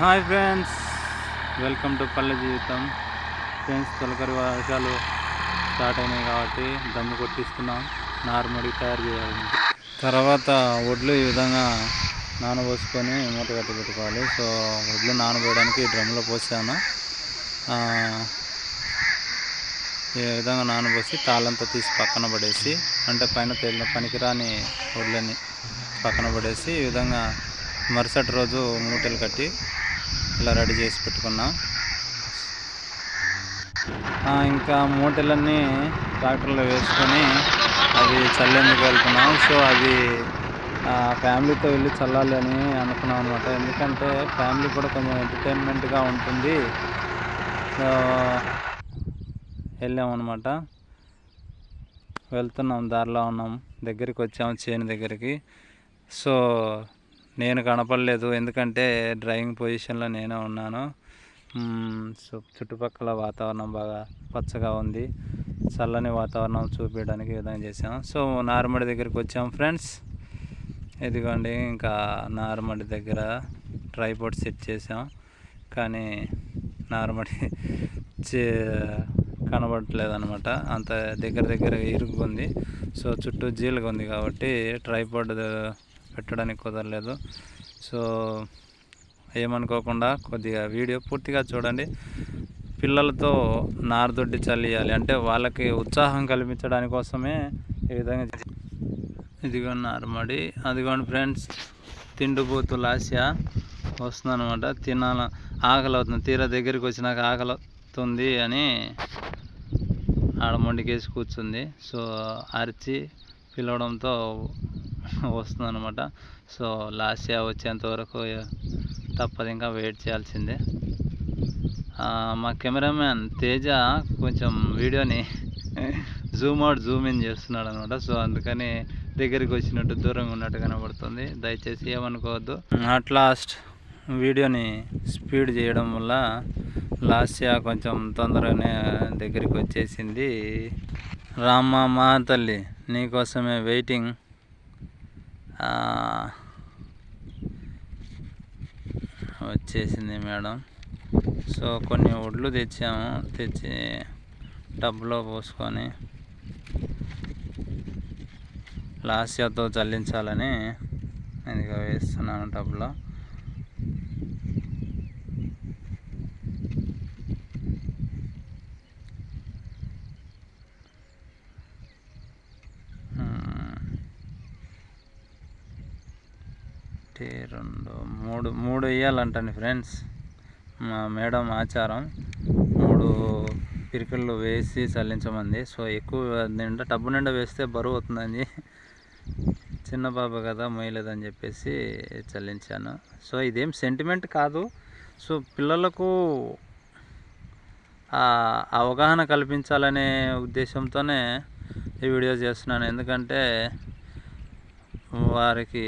Hi friends, welcome to పల్లె జీవితం. Friends, తొలకరి వర్షాలు స్టార్ట్ అయినాయి కాబట్టి దమ్ము కొట్టిస్తున్నాం. నార్మల్గా తయారు చేయాలి. తర్వాత వడ్లు ఈ విధంగా నానబోసుకొని మూట కట్టి పెట్టుకోవాలి. సో వడ్లు నానబోయడానికి డ్రమ్లో పోసాను. ఈ విధంగా నానబోసి తాళ్ళంతా తీసి పక్కన పడేసి, అంటే పైన తేలిన పనికిరాని వడ్లని పక్కన పడేసి ఈ విధంగా మరుసటి రోజు మూటలు కట్టి ఇలా రెడీ చేసి పెట్టుకున్నాం. ఇంకా మూటలన్నీ ట్రాక్టర్లో వేసుకొని అవి చల్లేందుకు వెళ్తున్నాం. సో అది ఫ్యామిలీతో వెళ్ళి చల్లాలి అని అనుకున్నాం అనమాట. ఎందుకంటే ఫ్యామిలీ కూడా కొంచెం ఎంటర్టైన్మెంట్గా ఉంటుంది. సో వెళ్ళామన్నమాట. వెళ్తున్నాం, దారిలో ఉన్నాం, దగ్గరికి వచ్చాము చేను దగ్గరికి. సో నేను కనపడలేదు, ఎందుకంటే డ్రైవింగ్ పొజిషన్లో నేనే ఉన్నాను. సో చుట్టుపక్కల వాతావరణం బాగా పచ్చగా ఉంది. చల్లని వాతావరణం చూపించడానికి విధంగా చేసాం. సో నారుమడి దగ్గరికి వచ్చాం ఫ్రెండ్స్. ఇదిగోండి, ఇంకా నారుమడి దగ్గర ట్రైపోర్ట్ సెట్ చేసాం, కానీ నారుమడి కనబడట్లేదు అనమాట. అంత దగ్గర ఇరుగ్గుంది. సో చుట్టూ జీలుగా ఉంది కాబట్టి ట్రైపోర్ట్ పెట్టడానికి కుదరలేదు. సో ఏమనుకోకుండా కొద్దిగా వీడియో పూర్తిగా చూడండి. పిల్లలతో నారదొడ్డి చల్లియాలి అంటే వాళ్ళకి ఉత్సాహం కల్పించడానికి కోసమే ఈ విధంగా. ఇదిగోండి నారుమడి, అదిగోండి ఫ్రెండ్స్, తిండిపోతు లాస్య వస్తుంది అనమాట. తినాల ఆకలి అవుతుంది, తీరా దగ్గరికి వచ్చినాక ఆకలి అవుతుంది అని ఆడ మొండికేసి కూర్చుంది. సో అరిచి పిలవడంతో వస్తుంది అనమాట. సో లాస్య వచ్చేంత వరకు తప్పదు, ఇంకా వెయిట్ చేయాల్సిందే. మా కెమెరామ్యాన్ తేజ కొంచెం వీడియోని జూమ్ అవుట్ జూమ్ ఇన్ చేస్తున్నాడు అనమాట. సో అందుకని దగ్గరికి వచ్చినట్టు దూరంగా ఉన్నట్టు కనబడుతుంది. దయచేసి ఏమనుకోవద్దు. అట్ లాస్ట్ వీడియోని స్పీడ్ చేయడం వల్ల లాస్య కొంచెం తొందరగానే దగ్గరికి వచ్చేసింది. రామ్మ మా తల్లి, నీకోసమే వెయిటింగ్. వచ్చేసింది మేడం. సో కొన్ని వడ్లు తెచ్చి టబ్లో పోసుకొని లాస్యతో చల్లించాలని ఇదిగో వేస్తున్నాను టబ్లో. మూడు వేయాలంటండి ఫ్రెండ్స్, మా మేడం ఆచారం. 3 పిరికళ్ళు వేసి చల్లించమంది. సో ఎక్కువ నిండా టబ్బు నిండా వేస్తే బరువు అవుతుందని, చిన్న పాప కదా మొయ్యలేదని చెప్పేసి చల్లించాను. సో ఇదేం సెంటిమెంట్ కాదు. సో పిల్లలకు అవగాహన కల్పించాలనే ఉద్దేశంతోనే ఈ వీడియో చేస్తున్నాను. ఎందుకంటే వారికి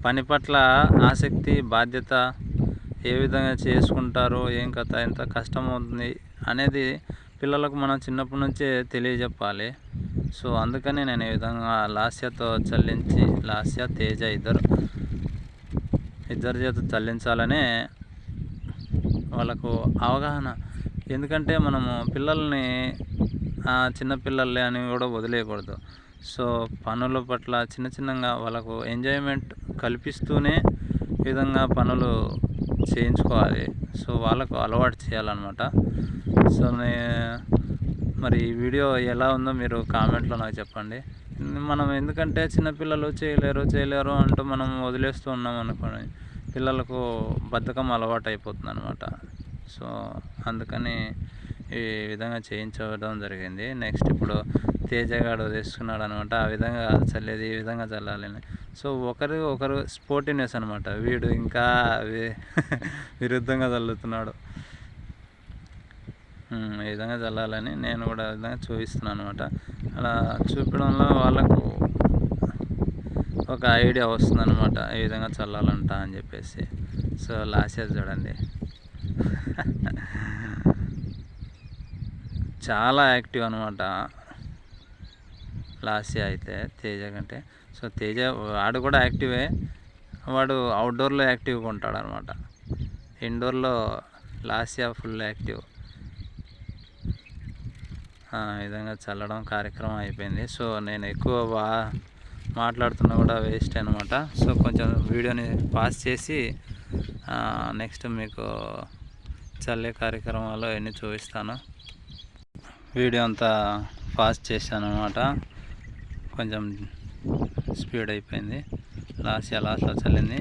పని పట్ల ఆసక్తి, బాధ్యత ఏ విధంగా చేసుకుంటారో, ఏం కథ, ఎంత కష్టం అవుతుంది అనేది పిల్లలకు మనం చిన్నప్పటి నుంచే తెలియజెప్పాలి. సో అందుకని నేను ఈ విధంగా లాస్యతో చల్లించి, లాస్య తేజ ఇద్దరి చేత చల్లించాలనే వాళ్ళకు అవగాహన. ఎందుకంటే మనము పిల్లల్ని చిన్నపిల్లలే అని కూడా వదిలేయకూడదు. సో పనుల పట్ల చిన్నగా వాళ్ళకు ఎంజాయ్మెంట్ కల్పిస్తూనే ఈ విధంగా పనులు చేయించుకోవాలి. సో వాళ్ళకు అలవాటు చేయాలన్నమాట. సో మరి ఈ వీడియో ఎలా ఉందో మీరు కామెంట్లో నాకు చెప్పండి. మనం ఎందుకంటే చిన్నపిల్లలు చేయలేరు అంటూ మనం వదిలేస్తూ ఉన్నాం అనుకోండి, పిల్లలకు బద్ధకం అలవాటు అయిపోతుంది అనమాట. సో అందుకని ఈ విధంగా చేయించడం జరిగింది. నెక్స్ట్ ఇప్పుడు తేజగాడు తీసుకున్నాడు అనమాట. ఆ విధంగా చల్లేది ఈ విధంగా చల్లాలని. సో ఒకరు స్పోర్టివ్నెస్ అనమాట. వీడు ఇంకా విరుద్ధంగా చల్లుతున్నాడు. ఈ విధంగా చల్లాలని నేను కూడా ఈ విధంగా చూపిస్తున్నాను అనమాట. అలా చూపడంలో వాళ్ళకు ఒక ఐడియా వస్తుందన్నమాట, ఈ విధంగా చల్లాలంట అని చెప్పేసి. సో లాస్య చూడండి, చాలా యాక్టివ్ అనమాట లాస్య అయితే తేజ కంటే. సో తేజ వాడు కూడా యాక్టివే, వాడు అవుట్డోర్లో యాక్టివ్గా ఉంటాడు అనమాట. ఇండోర్లో లాస్యా ఫుల్ యాక్టివ్. ఈ విధంగా చల్లడం కార్యక్రమం అయిపోయింది. సో నేను ఎక్కువ మాట్లాడుతున్నా కూడా వేస్ట్ అనమాట. సో కొంచెం వీడియోని పాస్ చేసి నెక్స్ట్ మీకు చల్లే కార్యక్రమాలు అన్నీ చూపిస్తాను. వీడియో అంతా ఫాస్ట్ చేశాను అనమాట, కొంచెం స్పీడ్ అయిపోయింది. లాస్ట్లో చల్లింది.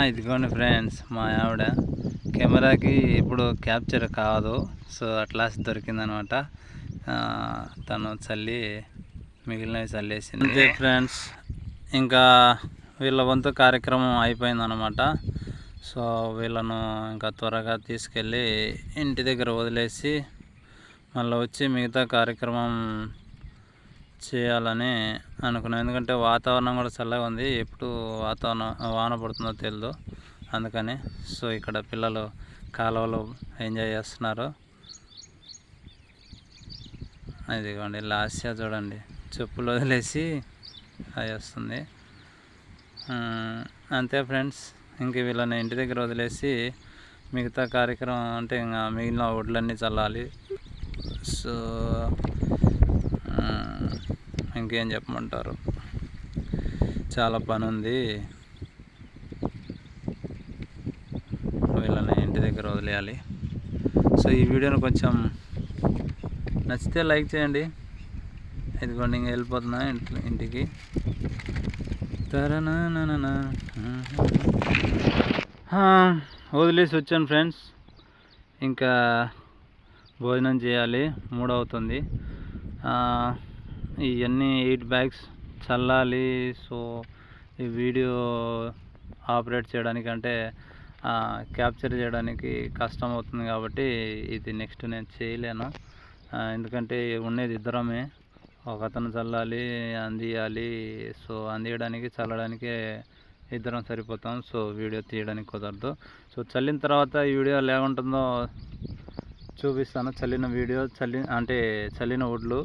ఇదిగోండి ఫ్రెండ్స్, మా ఆవిడ కెమెరాకి ఇప్పుడు క్యాప్చర్ కాదు, సో అట్లాస్ దొరికిందనమాట. తను చల్లి మిగిలినవి చల్లేసింది. అంతే ఫ్రెండ్స్, ఇంకా వీళ్ళ వంతు కార్యక్రమం అయిపోయిందనమాట. సో వీళ్ళను ఇంకా త్వరగా తీసుకెళ్ళి ఇంటి దగ్గర వదిలేసి మళ్ళీ వచ్చి మిగతా కార్యక్రమం చేయాలని అనుకున్నాను. ఎందుకంటే వాతావరణం కూడా చల్లగా ఉంది, ఎప్పుడు వాన పడుతుందో తెలియదు, అందుకని. సో ఇక్కడ పిల్లలు కాలువలో ఎంజాయ్ చేస్తున్నారు. ఇదిగోండి లాస్యా చూడండి, చెప్పులు వదిలేసి అది వస్తుంది. అంతే ఫ్రెండ్స్, ఇంక వీళ్ళని ఇంటి దగ్గర వదిలేసి మిగతా కార్యక్రమం అంటే ఇంకా మిగిలిన వడ్లన్నీ చల్లాలి. సో ఇంకేం చెప్పమంటారు, చాలా పని ఉంది. వీళ్ళని ఇంటి దగ్గర వదిలేయాలి. సో ఈ వీడియోని కొంచెం నచ్చితే లైక్ చేయండి. ఇదిగోండి ఇంకా వెళ్ళిపోతున్నా ఇంటికి. వదిలేసి వచ్చాను ఫ్రెండ్స్, ఇంకా భోజనం చేయాలి, 3 అవుతుంది. ఇవన్నీ 8 బ్యాగ్స్ చల్లాలి. సో ఈ వీడియో ఆపరేట్ చేయడానికి అంటే క్యాప్చర్ చేయడానికి కష్టం అవుతుంది కాబట్టి ఇది నెక్స్ట్ నేను చేయలేను. ఎందుకంటే ఉండేది ఇద్దరమే, ఒకతను చల్లాలి, అందియాలి. సో అందియడానికి చల్లడానికి ఇద్దరం సరిపోతాం. సో వీడియో తీయడానికి కుదరదు. సో చల్లిన తర్వాత ఈ వీడియో ఎలా ఉంటుందో చూపిస్తాను. చల్లిన వడ్లు.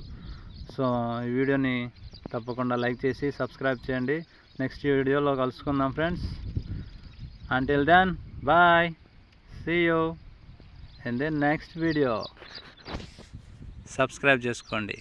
సో ఈ వీడియోని తప్పకుండా లైక్ చేసి సబ్స్క్రైబ్ చేయండి. నెక్స్ట్ వీడియోలో కలుసుకుందాం friends. Until then bye, see you in the next video. Subscribe చేసుకోండి.